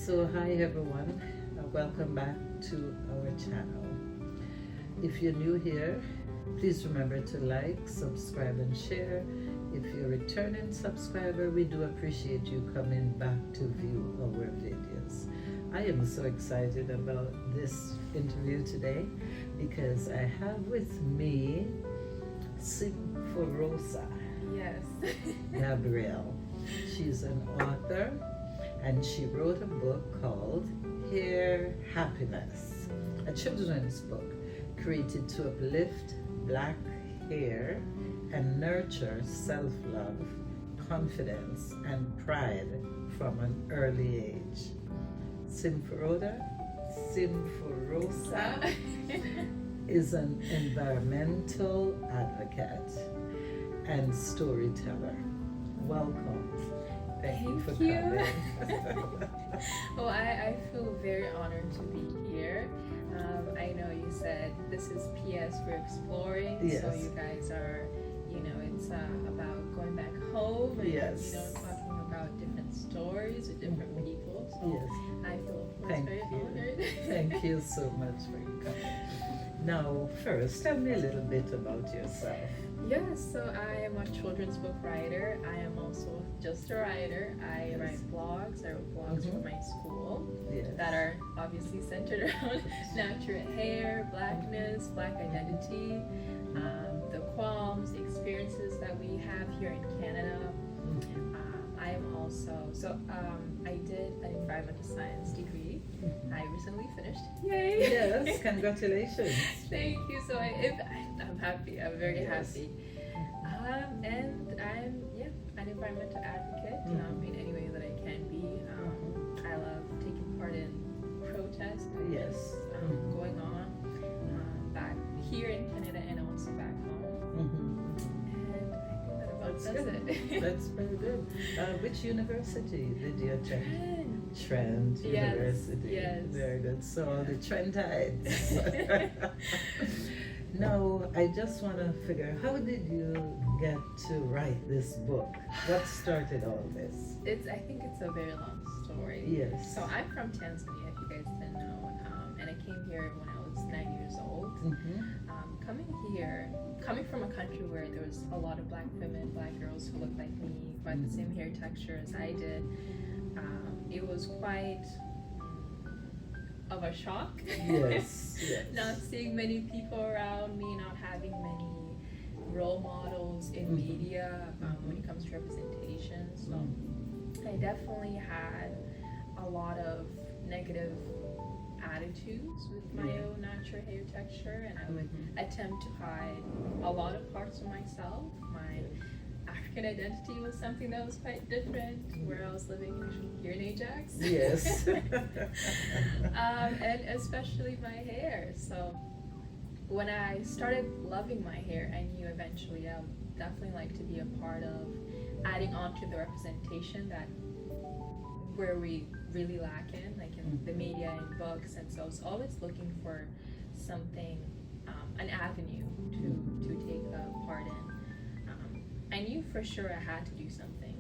So hi everyone, welcome back to our channel. If you're new here, please remember to like, subscribe and share. If you're a returning subscriber, we do appreciate you coming back to view our videos. I am so excited about this interview today because I have with me Symphorosa Gabriel. She's an author and she wrote a book called Hair Happiness, a children's book created to uplift Black hair and nurture self-love, confidence, and pride from an early age. Symphorosa is an environmental advocate and storyteller. Welcome. Thank you for coming. Well, I feel very honored to be here. I know you said this is PS for exploring, yes. So you guys are, it's about going back home and, yes. Talking about different stories with different people. So yes. I feel very honored. Thank you so much for coming. Now, first, tell me a little bit about yourself. Yes, so I am a children's book writer. I am also just a writer. I write blogs. I wrote blogs for my school that are obviously centered around natural hair, blackness, Black identity, the qualms, the experiences that we have here in Canada. I am also, I did an environmental science degree. I recently finished. Yay! Yes, congratulations. Thank you. So I'm happy. I'm very happy. And I'm an environmental advocate in any way that I can be. I love taking part in protests. Going on back here in Canada and also back home. And I think that about does it. That's very good. Which university did you attend? Trent University. Yes. Very good. So all the Trentites. Now, I just want to figure, how did you get to write this book? What started all this? I think it's a very long story. Yes. So I'm from Tanzania, if you guys didn't know, and I came here when I was 9 years old. Coming from a country where there was a lot of Black women, Black girls who looked like me, who had the same hair texture as I did, it was quite of a shock. Yes. Not seeing many people around me, not having many role models in media when it comes to representation. So I definitely had a lot of negative attitudes with my own natural hair texture, and I would attempt to hide a lot of parts of myself. My African identity was something that was quite different where I was living here in Ajax. Yes. And especially my hair. So when I started loving my hair, I knew eventually I would definitely like to be a part of adding on to the representation that where we really lack in, like in the media and books. And so I was always looking for something, an avenue to take a part in. I knew for sure I had to do something,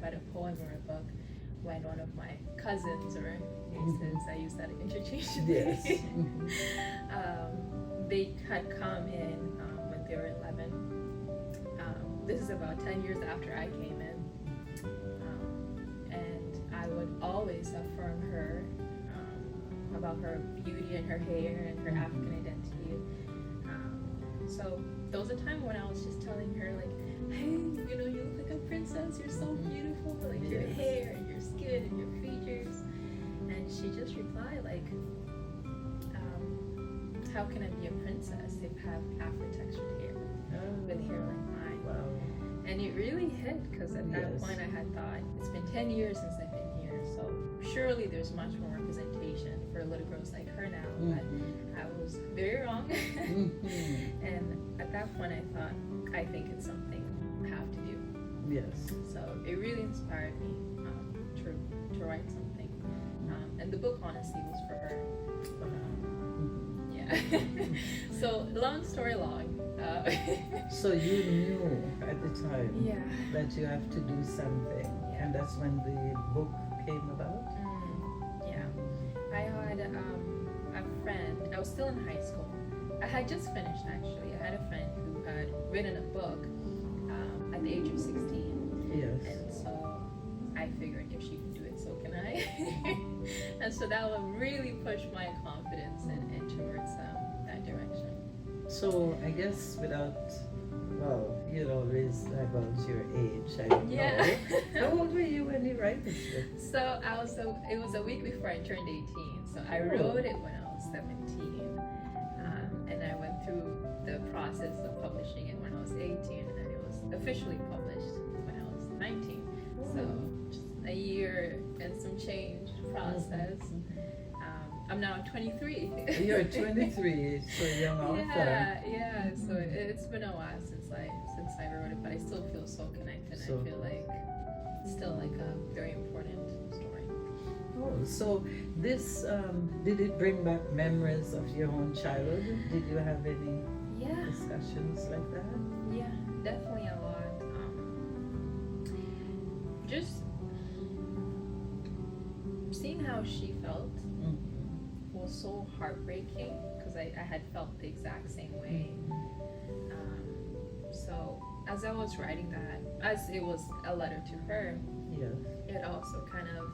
but a poem or a book, when one of my cousins or nieces, I use that interchangeably, yes. They had come in when they were 11. This is about 10 years after I came in. And I would always affirm her about her beauty and her hair and her African identity. So there was a time when I was just telling her, like, hey, you look like a princess, you're so beautiful, like your hair and your skin and your features. And she just replied, like, how can I be a princess if I have Afro-textured hair with hair like mine? Wow. And it really hit, because at that point I had thought, it's been 10 years since I've been here, so surely there's much more representation for little girls like her now. But I was very wrong. And at that point I thought, I think it's something I have to do. Yes. So it really inspired me to write something. And the book honestly was for her. So long story long. So you knew at the time that you have to do something, and that's when the book came about? was still in high school. I had just finished actually. I had a friend who had written a book at the age of 16. Yes. And so I figured if she can do it, so can I. And so that would really push my confidence and towards that direction. So I guess without, well, you'd always divulge your age. I don't know. How old were you when you wrote this book? So it was a week before I turned 18. So I wrote it when I was 17. And I went through the process of publishing it when I was 18. And then it was officially published when I was 19. So just a year and some change process. I'm now 23. You're 23, so young author. Yeah. So it's been a while since I wrote it, but I still feel so connected. So, I feel like it's still like a very important story. Oh, so this did it bring back memories of your own childhood? Did you have any discussions like that? Yeah, definitely a lot. Just seeing how she felt was so heartbreaking because I had felt the exact same way. So as I was writing that, as it was a letter to her, it also kind of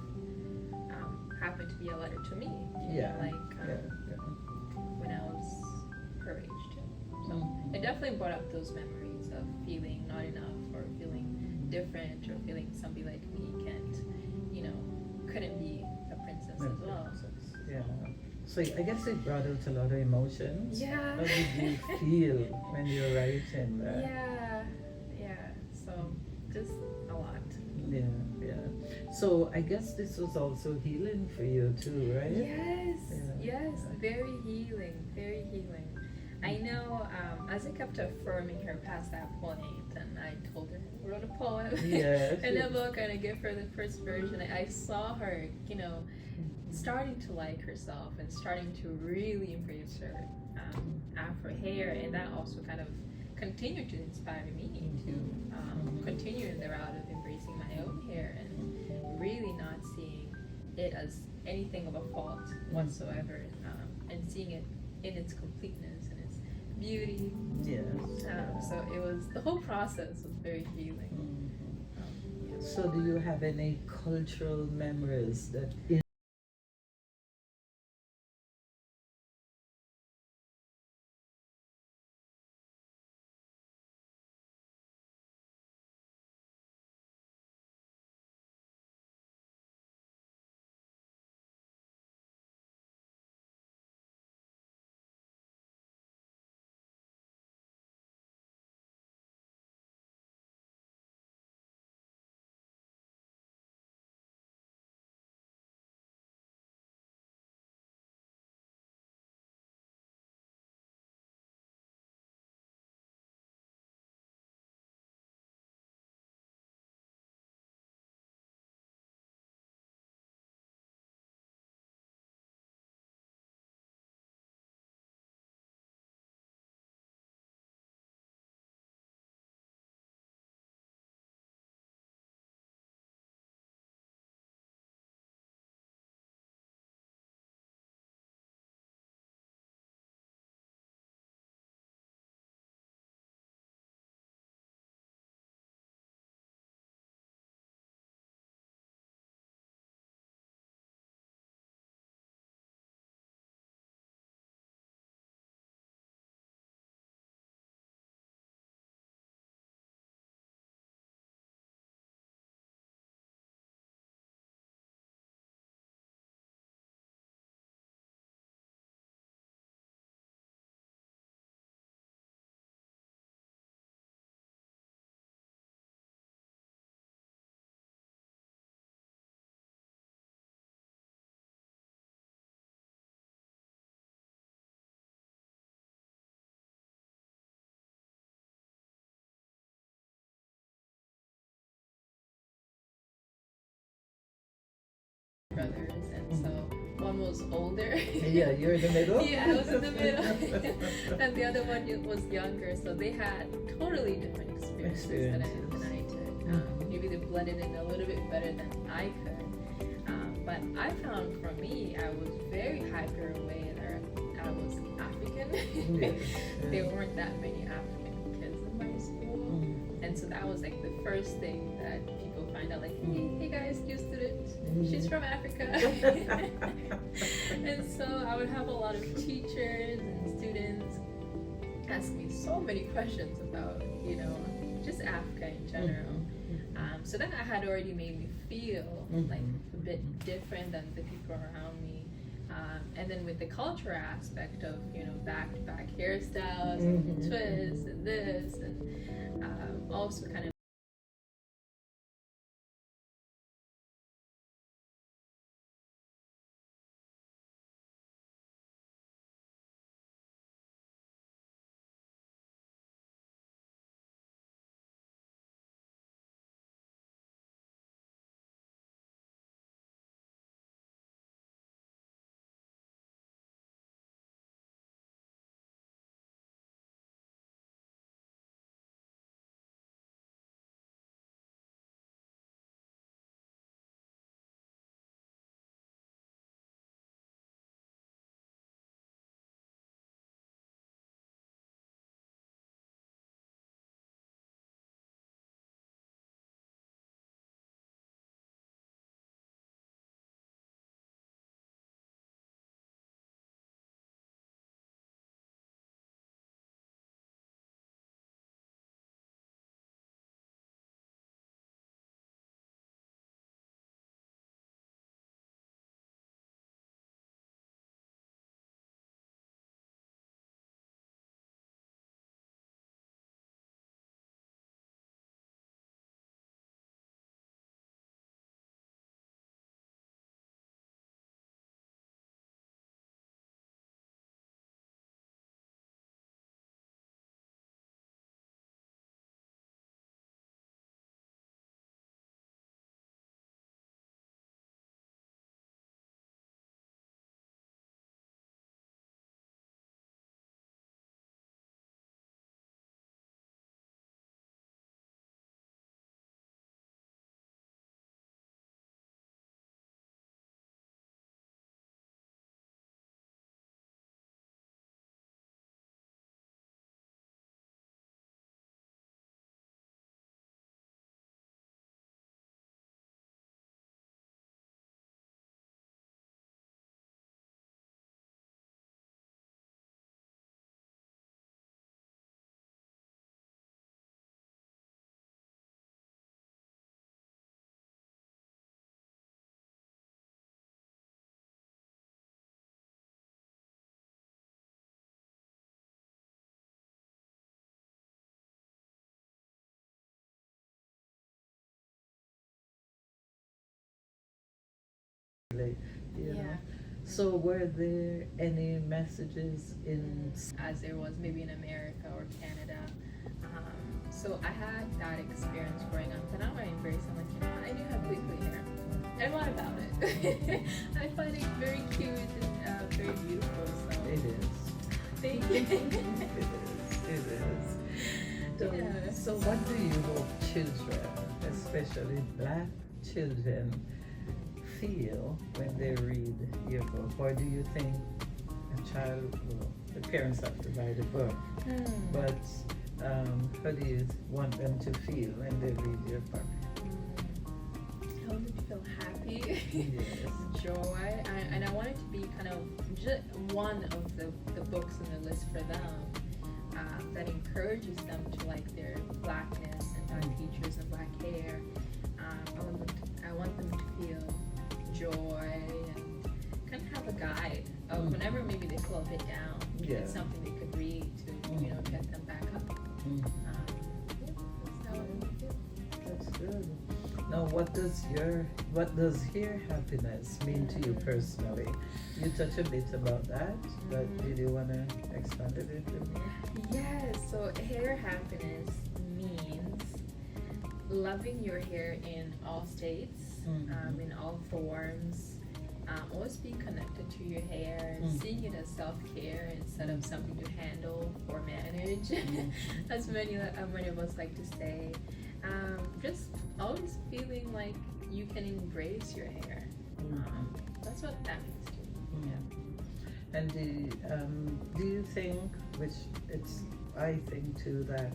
happened to be a letter to me. When I was her age too. So it definitely brought up those memories of feeling not enough or feeling different or feeling somebody like me couldn't be a princess as well. Yeah. So I guess it brought out a lot of emotions. Yeah. How did you feel when you were writing that? Yeah. So just a lot. Yeah. So I guess this was also healing for you too, right? Yes. Very healing. I know as I kept affirming her past that point, and I told her I wrote a poem in a book and I gave her the first version. I saw her, starting to like herself and starting to really embrace her Afro hair, and that also kind of continued to inspire me to continue in the route of embracing my own hair and really not seeing it as anything of a fault whatsoever, and seeing it in its completeness and its beauty. So it was, the whole process was very healing. So do you have any cultural memories that Brothers, and so one was older. you're in the middle? I was in the middle. And the other one was younger, so they had totally different experiences than I did. Maybe they blended in a little bit better than I could. But I found for me, I was very hyper aware I was African. Yes. There weren't that many African kids in my school. And so that was like the first thing that people find out, like, hey guys, new student, she's from Africa. And so I would have a lot of teachers and students ask me so many questions about, you know, just Africa in general. So that had already made me feel like a bit different than the people around me. And then with the cultural aspect of, you know, back-to-back hairstyles and twists and this, and also kind of Like, you know. So were there any messages in as there was maybe in America or Canada. So I had that experience growing up, and I'm very similar to him. I do have quickly hair. And what about it? I find it very cute and very beautiful. So. It is. Thank you. It is. So, so what do you hope children, especially black children, feel when they read your book? Or do you think a child, well, the parents have to write a book, but how do you want them to feel when they read your book? I want them to feel happy, Yes. joy, and I want it to be kind of just one of the books on the list for them that encourages them to like their blackness and black features and black hair. I want them to feel joy and kind of have a guide of whenever maybe they feel a bit down. It's something they could read to get them back up. That's how I feel. That's good. Now, what does hair happiness mean to you personally? You touched a bit about that, but did you want to expand a bit more? Yes, so hair happiness means loving your hair in all states, in all forms, always being connected to your hair, seeing it as self-care instead of something to handle or manage, as many of us like to say. Just always feeling like you can embrace your hair. That's what that means to me. And do you think, which I think too, that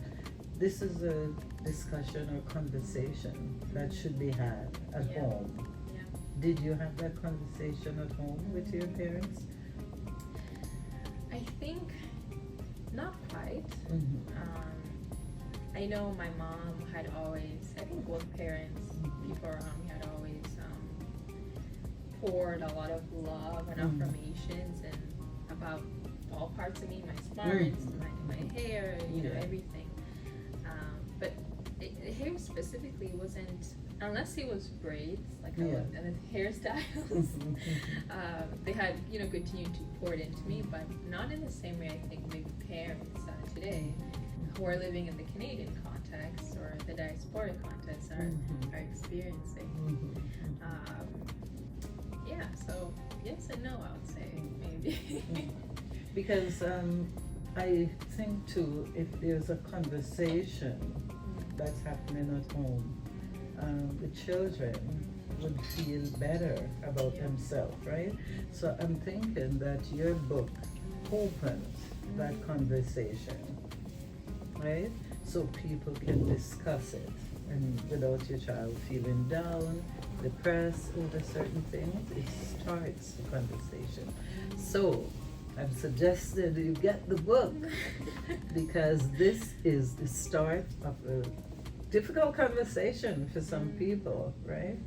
this is a discussion or conversation that should be had at home? Yeah. Did you have that conversation at home with your parents? I think not quite. Mm-hmm. I know my mom had always, I think both parents, people around me had always poured a lot of love and affirmations and about all parts of me, my smarts, my hair, everything. But hair specifically wasn't, unless it was braids, like and hairstyles. They had, continued to pour it into me, but not in the same way I think maybe parents today who are living in the Canadian context or the diaspora context are experiencing. So yes and no, I would say maybe. Because I think too, if there's a conversation that's happening at home, the children would feel better about themselves, right? So I'm thinking that your book opens that conversation, right? So people can discuss it, and without your child feeling down, depressed over certain things, it starts the conversation. So I'm suggesting you get the book because this is the start of a difficult conversation for some people, right?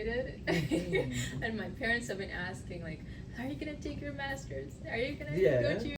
Mm-hmm. And my parents have been asking, like, are you gonna take your master's? Are you gonna Yeah. go to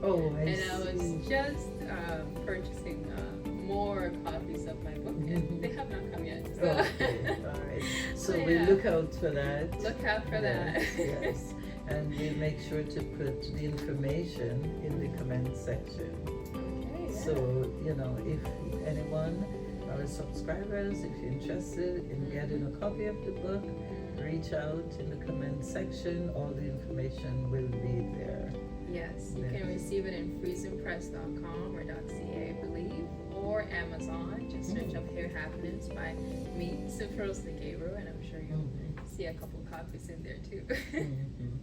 Oh, I and see. I was just purchasing more copies of my book, and they have not come yet. So. Okay, all right. So So, we yeah. look out for that. Look out for Yes, that. yes. And we make sure to put the information in the comment section. Okay, yeah. So, you know, if anyone, our subscribers, if you're interested in getting a copy of the book, reach out in the comment section. All the information will be there. Yes, you can Yes. receive it in freezingpress.com or .ca, I believe, or Amazon. Just search up Hair Happiness by me, Symphorosa Gabriel, and I'm sure you'll see a couple copies in there too. Mhm.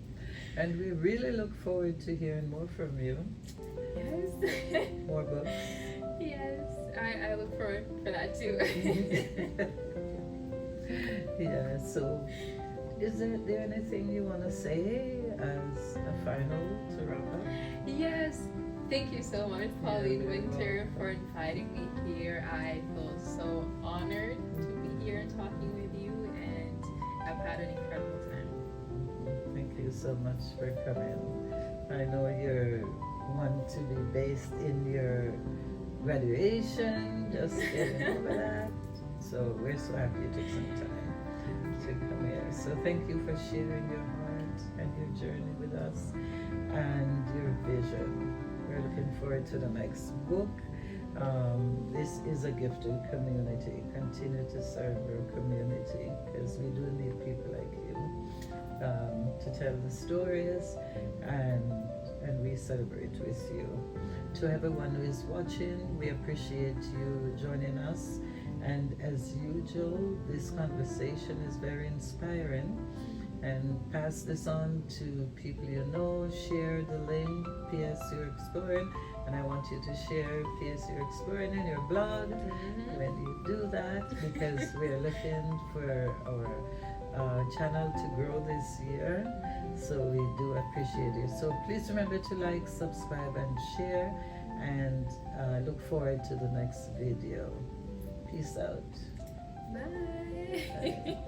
And we really look forward to hearing more from you. Yes. More books. Yes, I look forward for that too. Yeah, so is there anything you want to say as a final to wrap up? Yes, thank you so much, Pauline you're Winter, for inviting me here. I feel so honored to be here and talking with you, and I've had an incredible time. Thank you so much for coming. I know you're one to be based in your graduation, just getting over that. So we're so happy you took some time to come here. So thank you for sharing your heart and your journey with us and your vision. We're looking forward to the next book. This is a gifted community. Continue to serve our community because we do need people like you to tell the stories, and we celebrate with you. To everyone who is watching, we appreciate you joining us. And as usual, this conversation is very inspiring. And pass this on to people you know. Share the link, PS You're Exploring. And I want you to share PS You're Exploring in your blog when you do that, because we're looking for our channel to grow this year. So we do appreciate you. So please remember to like, subscribe, and share. And look forward to the next video. Peace out. Bye. Bye.